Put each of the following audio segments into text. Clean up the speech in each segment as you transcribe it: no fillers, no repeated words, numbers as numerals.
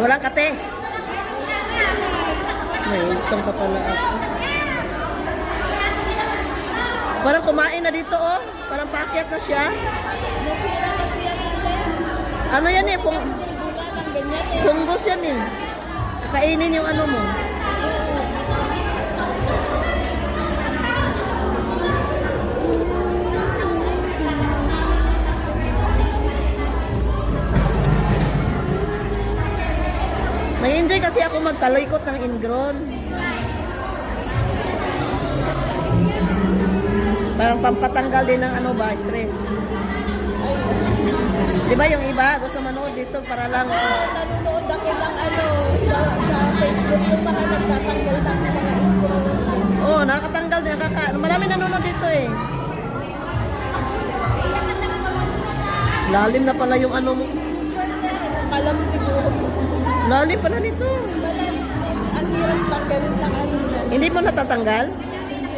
Walang kate. May utang pa pala ako. Parang kumain na dito oh. Parang paakyat na siya. Nasira kasi yan. Ano yan eh? Bunga ng ganyan eh. Punggos yan eh. Kakainin yung ano mo. Nag-enjoy kasi ako magkaloykot ng ingrown. Parang pampatanggal din ng ano ba, stress. Di ba yung iba gusto manood dito para lang Nanonood ako ng ano sa Facebook yung mga nagtatanggal ng mga intro. oh, nakakatanggal din, marami nanonood dito eh. Lalim na pala yung ano mo. Kalam siguro. Lalim pala nito. Ang hirap tanggalin ng ano na. Hindi mo natatanggal? Hindi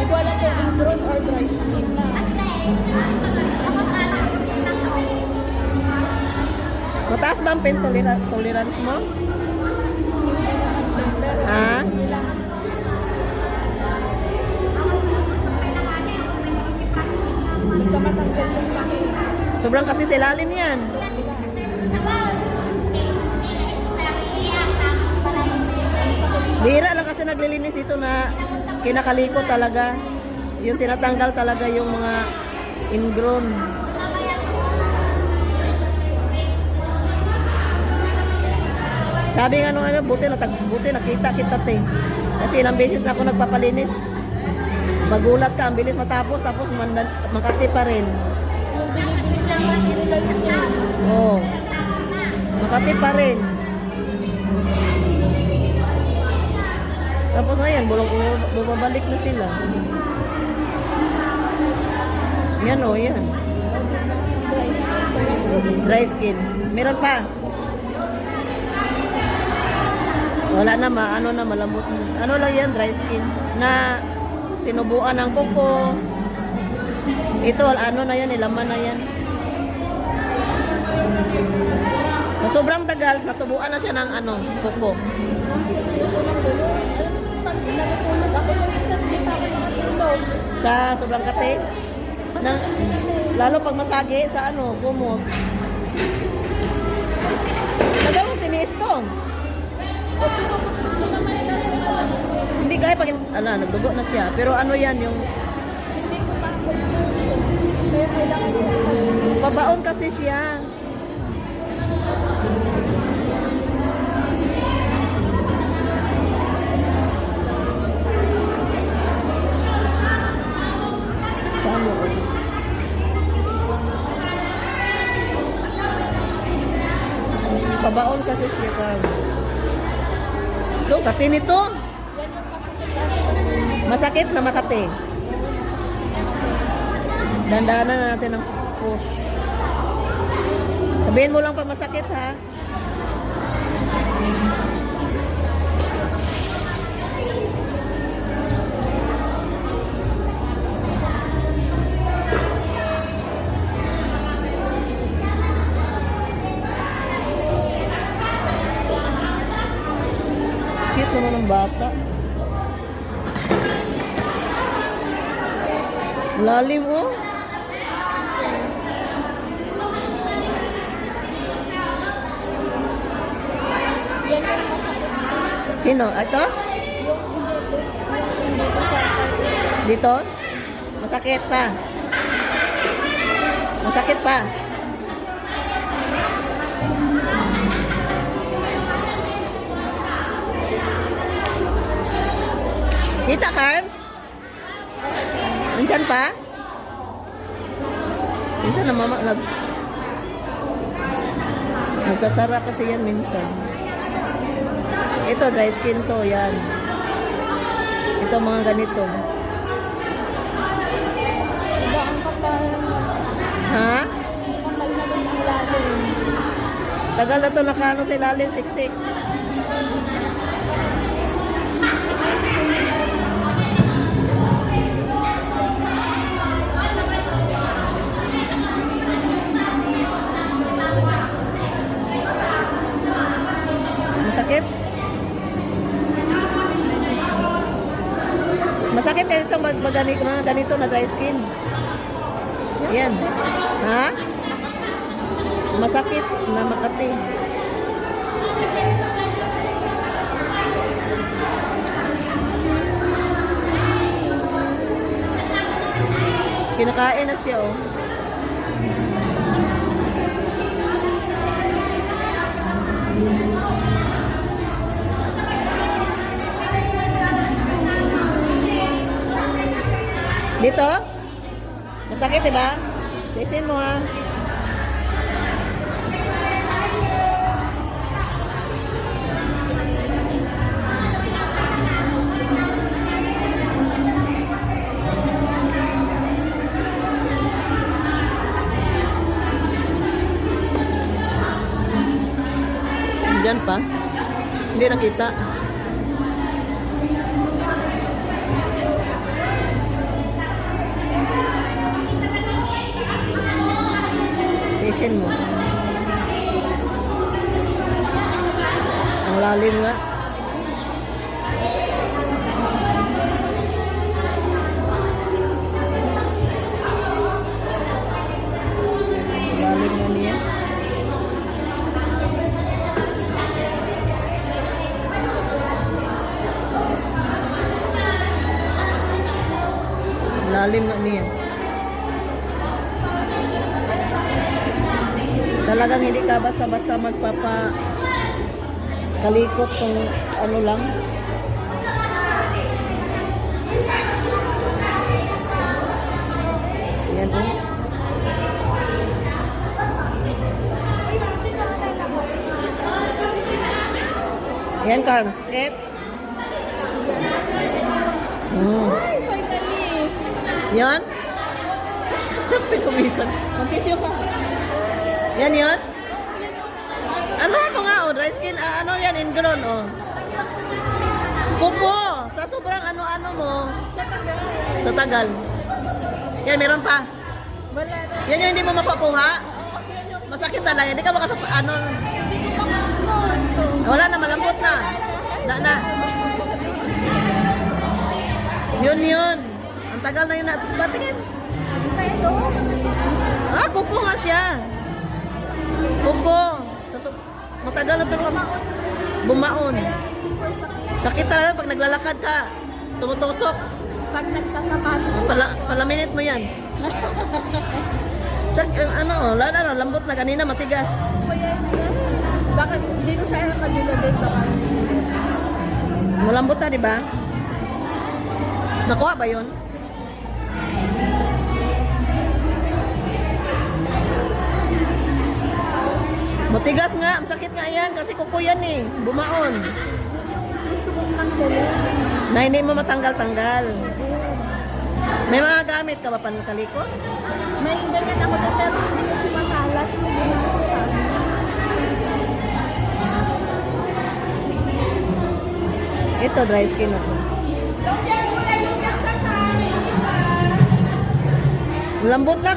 ko alam kung intro or dry skin na. Mataas ba ang pain tolerance mo? Ha? Basta matanggal yung takip. Sobrang kati sa ilalim yan. Bihira lang kasi naglilinis dito na kinakaliko talaga. Yung tinatanggal talaga yung mga ingrown. Sabi nga nung ano, buti nakita kita te. Kasi ilang beses na ako nagpapalinis. Magulat ka, ang bilis matapos, tapos makati pa rin. Yung binibilisan mo nila yun. Oo. Makati pa rin. Tapos ngayon, bumabalik na sila. Yan o, yan. Dry skin. Meron pa. Wala na, malambot. Ano lang yan, dry skin. Na tinubuan ng kuko. Ito, ano na yan, ilaman na yan. Na sobrang tagal, natubuan na siya ng kuko. Pag natutulog ako ng minsan, hindi pa ako nakatulog. Sa sobrang kate. Lalo pag masagi sa kumot. Nagamong tiniis to. O pinuputok mo naman na ito. Hindi gaya pag nagdugo na siya. Pero ano yan yung Hindi ko pa ako kaya kailangan ko babaon kasi siya. Sama ko. Babaon kasi siya pa. Ito, kati nito. yan yung masakit. Masakit na makati. Dandanan na natin ang push. Sabihin mo lang pag masakit ha. Cute naman ng bata. Lalim oh. Yan yung masakit. Sino? Ito? Yung hindi pa sa Dito? Masakit pa. Masakit pa. Kita, Carbs? Nandyan pa? Minsan na mama nagsasara kasi yan minsan. Ito, dry skin to, yan. Ito, mga ganito. iba ang kapal. Ha? Kapal na doon ang ilalim. Tagal na to nakano sa ilalim, siksik. ba mga ganito na dry skin? Yan. Ha? Masakit na Makati. Kinakain na siya, oh. Dito? Masakit, diba? Tiisin mo, ha? Diyan pa? Hindi nakita. Tiisin mo. Ang lalim nga. Ang lalim nga niya. Ang lalim nga niya. Talagang hindi ka basta-basta magpapa kalikot kung ano lang. Yan po. Yan, Carms. Sakit? Ay, finally. Yan? Pinumisan. Mag-tissue ka. Yan yun? Ano nga, oh, dry skin, ano yan, ingrown, oh. Kuko, sa sobrang ano-ano mo, Sa tagal. sa tagal. Yan, meron pa. Wala na. Yan yung hindi mo mapakuha. Masakit talaga, hindi ka makasap, ano, Hindi ko pa makakot. wala na, malambot na. Na. Yun. Ang tagal na yun na, patingin. Tayo. Ah, kuko nga siya. Kuko. Matagal na ito bumaon. Super sakit. Sakit talaga pag naglalakad ka. Tumutusok. Pag nagsasapatos. Palaminit mo yan. Ano, lambot na kanina, matigas. Bakit dito sa kanila din baka? Malambot na, di ba? Nakuha ba yun? Matigas nga, masakit nga yan kasi kuko yan eh, bumaon. Gusto kong tanggalin. Na hindi mo matanggal-tanggal. May mga gamit ka ba pankalikot? May ganyan ako na pero hindi kasi matalas yung binili ko sa akin. Ito, dry skin ako. Lambot na.